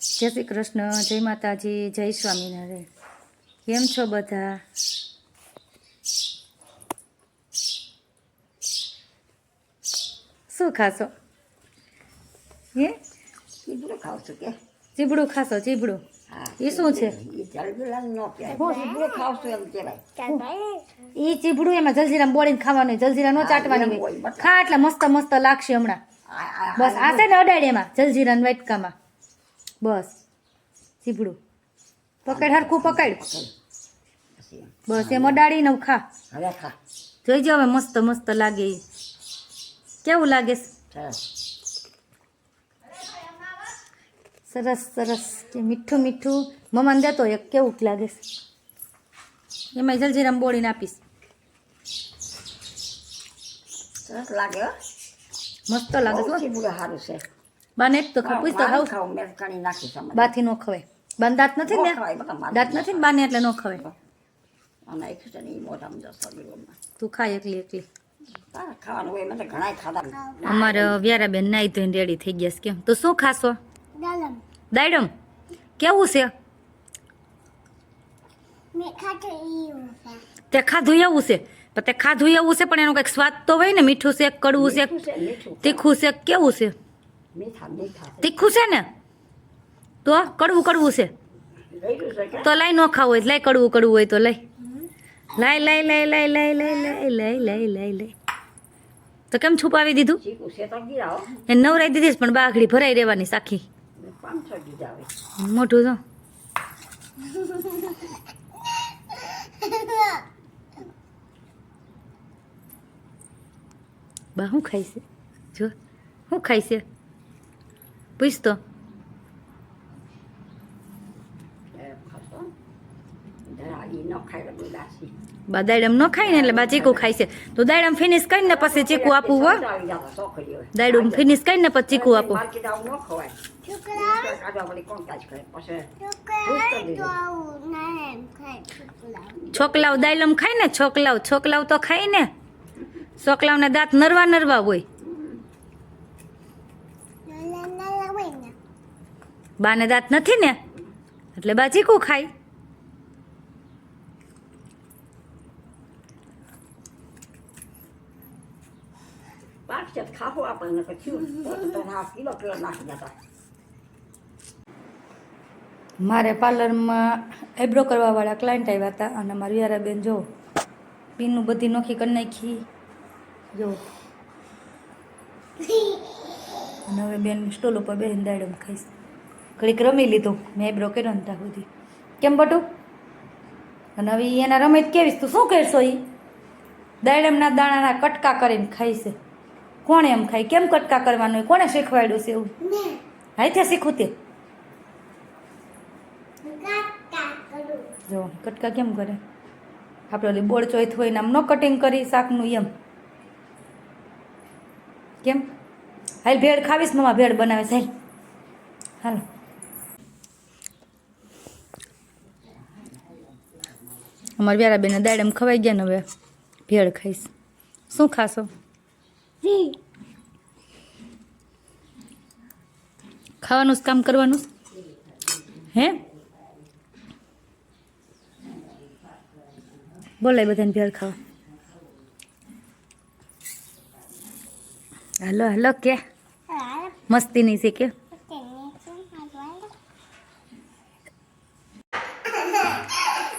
જય શ્રી કૃષ્ણ, જય માતાજી, જય સ્વામિનારાયણ. કેમ છો બધા? શું ખાશો? હે ચીબડું ખાવ છું કે ચીબડું ખાશો? ચીબડું એ શું છે? એ ચીબડું એમાં જલજીરા બોળીને ખાવાનું, જલજીરા નો ચાટવાની હોય. ખા એટલે મસ્ત મસ્ત લાગશે હમણાં. બસ આ છે ને અડાડી એમાં જલજીરા વાટકામાં. બસ ચીબડું પકડ, હરખું પકડ. બસ એમ અડાડીને ખા. જોઈ જાવ હવે મસ્ત મસ્ત લાગે. કેવું લાગે? સરસ સરસ, મીઠું મીઠું. મમ્માને દેતો એક, કેવું લાગે? એમાં જલજીરામ બોળીને આપીશ. સરસ લાગે, મસ્ત લાગે. સારું છે. બાને એક તો પૂછ તો ખાવ. બાથી નો ખવાય. બાન દાંત નથી ને, દાંત નથી ને બાને, એટલે નો ખવાય. તું ખાય એકલી એકલી. અમારા વ્યારાબેન નાઈ ધોઈને રેડી થઈ ગયા છે. કેમ તો શું ખાશો? દાડમ. કેવું છે? તે ખાધું એવું છે? પણ તે ખાધું એવું છે, પણ એનો કંઈક સ્વાદ તો હોય ને. મીઠું છે, કડવું છે, તીખું છે, કેવું છે? તીખું છે ને, તો કડવું કડવું છે. તો લઈ ન ખાવું હોય, લઈ કડવું કડવું હોય તો લઈ લઈ લઈ લઈ લઈ લઈ લઈ લઈ લઈ લઈ લઈ. તો કેમ છુપાવી દીધું? એ નવરાઈ દીધી પણ બાઘડી ભરાઈ રહેવાની સાખી. મોટું જો બા શું ખાય છે? જો શું ખાય છે? પૂછ તો. બા દાડમ ન ખાય ને, એટલે બા ચીકુ ખાય છે. તો દાડમ ફિનિશ કરીને પછી ચીકુ આપવું. હો, દાડમ ફિનિશ કરીને પછી ચીકુ આપું. છોકલાવ દાડમ ખાય ને, છોકલાવ છોકલાવ તો ખાય ને. છોકલાવને દાંત નરવા નરવા હોય. બાને દાંત નથી ને, એટલે બા ચીકુ ખાય. મારે પાર્લરમાં આઈબ્રો કરવાવાળા ક્લાયન્ટ આવ્યા હતા, અને મારી વ્યારાબેન જો પીનનું બધી નોખી કરી નાખી. જો અને હવે બેન સ્ટોલ ઉપર બેસીને દાડમ ખાઈશ. ઘડીક રમી લીધું મેં આઈબ્રો કર્યો ને ત્યાં સુધી. કેમ બટું? અને હવે એના રમે કેવીશ. તું શું કરશો? એ દાડમના દાણાના કટકા કરીને ખાય છે. કોણે એમ ખાય? કેમ કટકા કરવાનું હોય? કોણે શીખવાડ્યું છે એવું? હાથે શીખું તે. જો કટકા કેમ કરે આપણે? ઓલી બોળ ચોઈથ હોય ને આમ ન કટિંગ કરી શાકનું એમ. કેમ? હાલ ભેળ ખાવીશ? મમ્મા ભેળ બનાવે છે. હાલ અમારે વ્યારાબેને દાડમ ખવાઈ ગયા ને, હવે ભેળ ખાઈશ. શું ખાશો? ખાવાનું જ કામ કરવાનું હે? બોલાય બધાને ભેળ ખાવા. હાલો હાલો કે મસ્તી નહીં છે કે?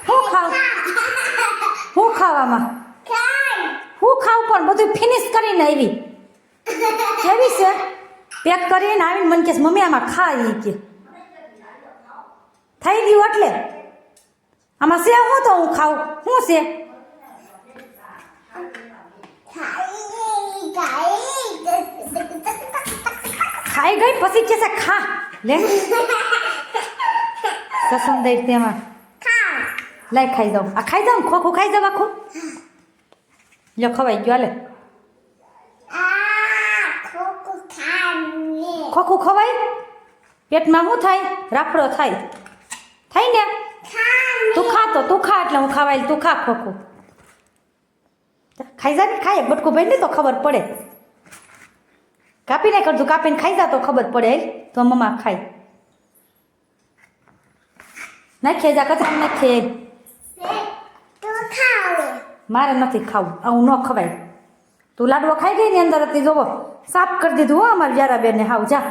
શું ખાવ? શું ખાવામાં? શું ખાવ? પણ બધું ફિનિશ કરીને આવી. કેવી છે? પેક કરીને આવીને મને કે મમ્મી આમાં ખા. એ કે થઈ ગયું એટલે આમાં છે હું તો હું ખાઉં. શું છે? ખાઈ ગઈ પછી કે છે ખા. લે સસંદર તેમાં લઈ ખાઈ જાઉં. આ ખાઈ જાઉં, ખોખું ખાઈ જાવ આખું. લો ખવાઈ ગયો. હાલે ખોખું ખવાય? પેટમાં શું થાય? રાફડો થાય. થાય ને? તું ખા તો, તું ખા એટલે હું ખાવાય. તું ખા ખોખું. ખાઈ જા ને, ખાય બટકું ભાઈ ને તો ખબર પડે. કાપીને કરજો, કાપીને ખાઈ જા તો ખબર પડે. તો મમ્મા ખાય. નાખીએ જા કચરા નાખીએ મારે નથી ખાવું આવું ન ખવાય તું લાડવો ખાઈ ગઈ ને અંદર હતી જોવો સાફ કરી દીધું હો અમારી યારા બેને હાવ જા